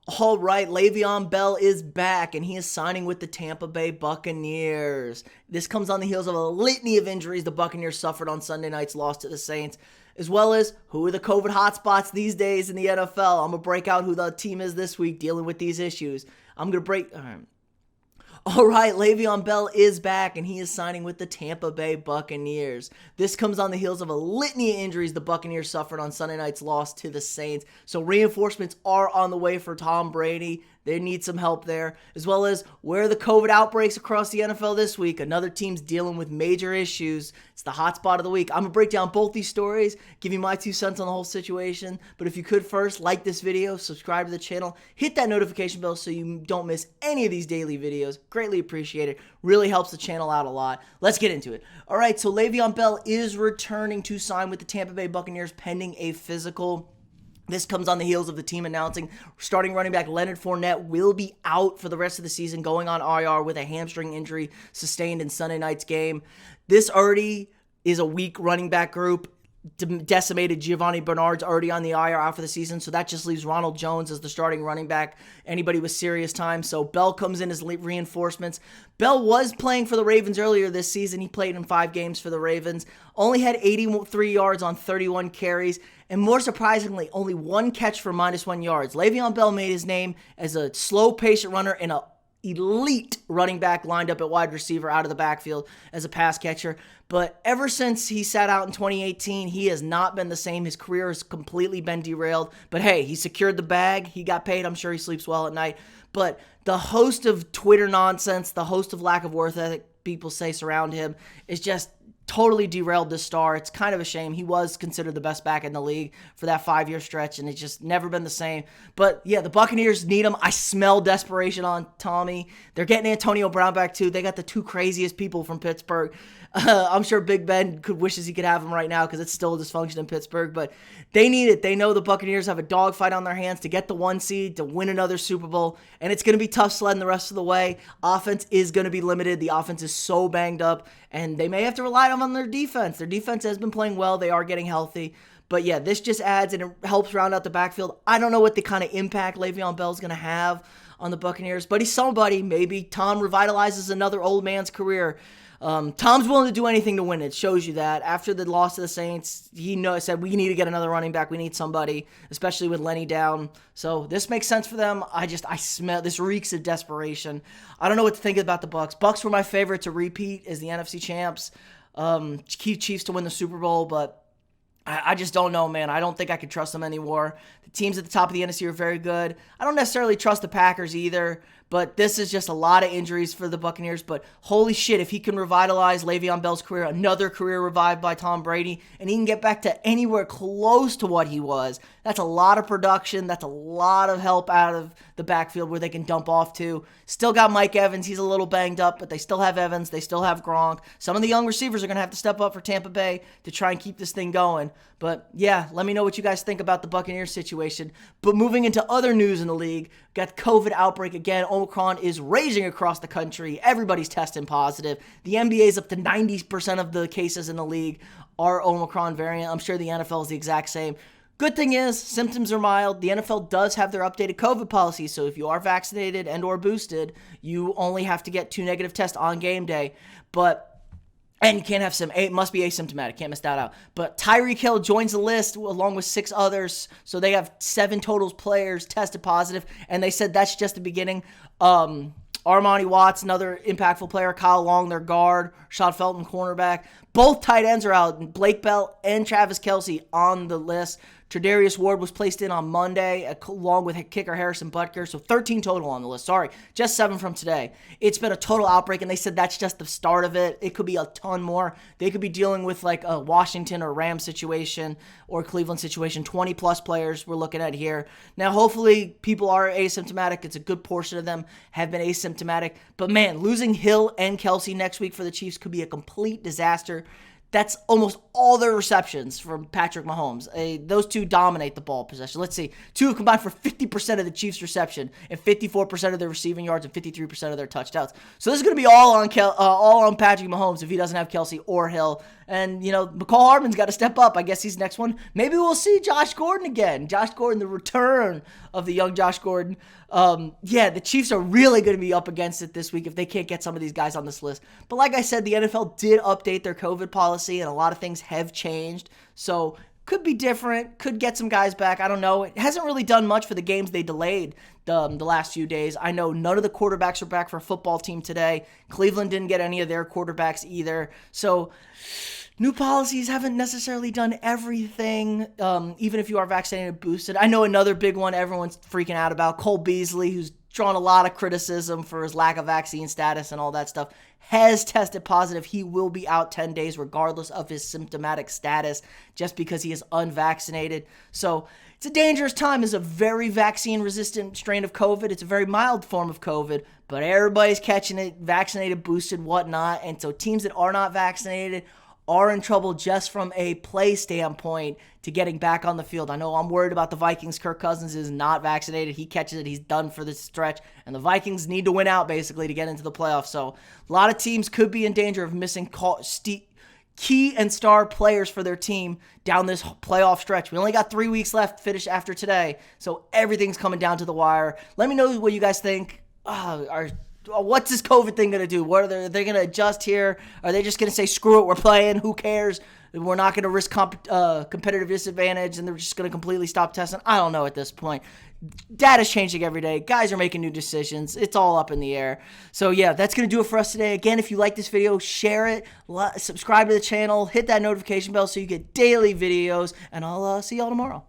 All right, Le'Veon Bell is back, and he is signing with the Tampa Bay Buccaneers. This comes on the heels of a litany of injuries the Buccaneers suffered on Sunday night's loss to the Saints, as well as who are the COVID hotspots these days in the NFL. I'm going to break out who the team is this week dealing with these issues. All right, Le'Veon Bell is back, and he is signing with the Tampa Bay Buccaneers. This comes on the heels of a litany of injuries the Buccaneers suffered on Sunday night's loss to the Saints. So reinforcements are on the way for Tom Brady. They need some help there, as well as where are the COVID outbreaks across the NFL this week. Another team's dealing with major issues. It's the hot spot of the week. I'm going to break down both these stories, give you my 2 cents on the whole situation. But if you could first, like this video, subscribe to the channel, hit that notification bell so you don't miss any of these daily videos. Greatly appreciate it. Really helps the channel out a lot. Let's get into it. All right, so Le'Veon Bell is returning to sign with the Tampa Bay Buccaneers pending a physical. This comes on the heels of the team announcing starting running back Leonard Fournette will be out for the rest of the season, going on IR with a hamstring injury sustained in Sunday night's game. This already is a weak running back group. Decimated. Giovanni Bernard's already on the IR out for the season, so that just leaves Ronald Jones as the starting running back. Anybody with serious time, so Bell comes in as reinforcements. Bell was playing for the Ravens earlier this season. He played in 5 games for the Ravens, only had 83 yards on 31 carries, and more surprisingly, only 1 catch for -1 yards. Le'Veon Bell made his name as a slow, patient runner and a elite running back lined up at wide receiver out of the backfield as a pass catcher. But ever since he sat out in 2018, he has not been the same. His career has completely been derailed. But hey, he secured the bag. He got paid. I'm sure he sleeps well at night. But the host of Twitter nonsense, the host of lack of worth ethic people say surround him is just totally derailed this star. It's kind of a shame. He was considered the best back in the league for that 5-year stretch, and it's just never been the same. But yeah, the Buccaneers need him. I smell desperation on Tommy. They're getting Antonio Brown back too. They got the 2 craziest people from Pittsburgh. I'm sure Big Ben wishes he could have him right now because it's still a dysfunction in Pittsburgh, but they need it. They know the Buccaneers have a dogfight on their hands to get the 1 seed, to win another Super Bowl, and it's going to be tough sledding the rest of the way. Offense is going to be limited. The offense is so banged up, and they may have to rely on their defense. Their defense has been playing well. They are getting healthy. But yeah, this just adds and it helps round out the backfield. I don't know what the kind of impact Le'Veon Bell is going to have on the Buccaneers, but he's somebody. Maybe Tom revitalizes another old man's career. Tom's willing to do anything to win. It shows you that. After the loss to the Saints, he said, we need to get another running back. We need somebody, especially with Lenny down. So this makes sense for them. I smell, this reeks of desperation. I don't know what to think about the Bucs. Bucs were my favorite to repeat as the NFC champs. Chiefs to win the Super Bowl, but I just don't know, man. I don't think I can trust them anymore. The teams at the top of the NFC are very good. I don't necessarily trust the Packers either, but this is just a lot of injuries for the Buccaneers. But holy shit, if he can revitalize Le'Veon Bell's career, another career revived by Tom Brady, and he can get back to anywhere close to what he was, that's a lot of production. That's a lot of help out of the backfield where they can dump off to. Still got Mike Evans. He's a little banged up, but they still have Evans. They still have Gronk. Some of the young receivers are going to have to step up for Tampa Bay to try and keep this thing going. But yeah, let me know what you guys think about the Buccaneers situation. But moving into other news in the league, got COVID outbreak again. Omicron is raging across the country. Everybody's testing positive. The NBA is up to 90% of the cases in the league are Omicron variant. I'm sure the NFL is the exact same. Good thing is, symptoms are mild. The NFL does have their updated COVID policy, so if you are vaccinated and or boosted, you only have to get 2 negative tests on game day. And you can't have it must be asymptomatic. Can't miss that out. But Tyreek Hill joins the list along with 6 others. So they have 7 total players tested positive. And they said that's just the beginning. Armani Watts, another impactful player. Kyle Long, their guard. Rashad Felton, cornerback. Both tight ends are out. Blake Bell and Travis Kelce on the list. Tre'Davious Ward was placed in on Monday, along with kicker Harrison Butker. So 13 total on the list. Sorry, just 7 from today. It's been a total outbreak, and they said that's just the start of it. It could be a ton more. They could be dealing with like a Washington or Rams situation or Cleveland situation. 20-plus players we're looking at here. Now, hopefully, people are asymptomatic. It's a good portion of them have been asymptomatic. But man, losing Hill and Kelce next week for the Chiefs could be a complete disaster. That's almost all their receptions from Patrick Mahomes. Those two dominate the ball possession. Let's see. Two have combined for 50% of the Chiefs' reception and 54% of their receiving yards and 53% of their touchdowns. So this is going to be all on Patrick Mahomes if he doesn't have Kelsey or Hill. And, McCall Hardman's got to step up. I guess he's next one. Maybe we'll see Josh Gordon again. Josh Gordon, the return of the young Josh Gordon. The Chiefs are really going to be up against it this week if they can't get some of these guys on this list. But like I said, the NFL did update their COVID policy, and a lot of things have changed. So could be different, could get some guys back. I don't know. It hasn't really done much for the games they delayed the last few days. I know none of the quarterbacks are back for a football team today. Cleveland didn't get any of their quarterbacks either. So new policies haven't necessarily done everything, even if you are vaccinated and boosted. I know another big one everyone's freaking out about, Cole Beasley, who's drawn a lot of criticism for his lack of vaccine status and all that stuff, has tested positive. He will be out 10 days regardless of his symptomatic status just because he is unvaccinated. So it's a dangerous time. It's a very vaccine-resistant strain of COVID. It's a very mild form of COVID, but everybody's catching it, vaccinated, boosted, whatnot. And so teams that are not vaccinated are in trouble just from a play standpoint to getting back on the field. I know I'm worried about the Vikings. Kirk Cousins is not vaccinated. He catches it. He's done for this stretch. And the Vikings need to win out, basically, to get into the playoffs. So a lot of teams could be in danger of missing key and star players for their team down this playoff stretch. We only got 3 weeks left to finish after today. So everything's coming down to the wire. Let me know what you guys think. What's this COVID thing going to do? What are they going to adjust here? Are they just going to say, screw it, we're playing, who cares? We're not going to risk competitive disadvantage, and they're just going to completely stop testing? I don't know at this point. Data's changing every day. Guys are making new decisions. It's all up in the air. So, yeah, that's going to do it for us today. Again, if you like this video, share it, subscribe to the channel, hit that notification bell so you get daily videos, and I'll see y'all tomorrow.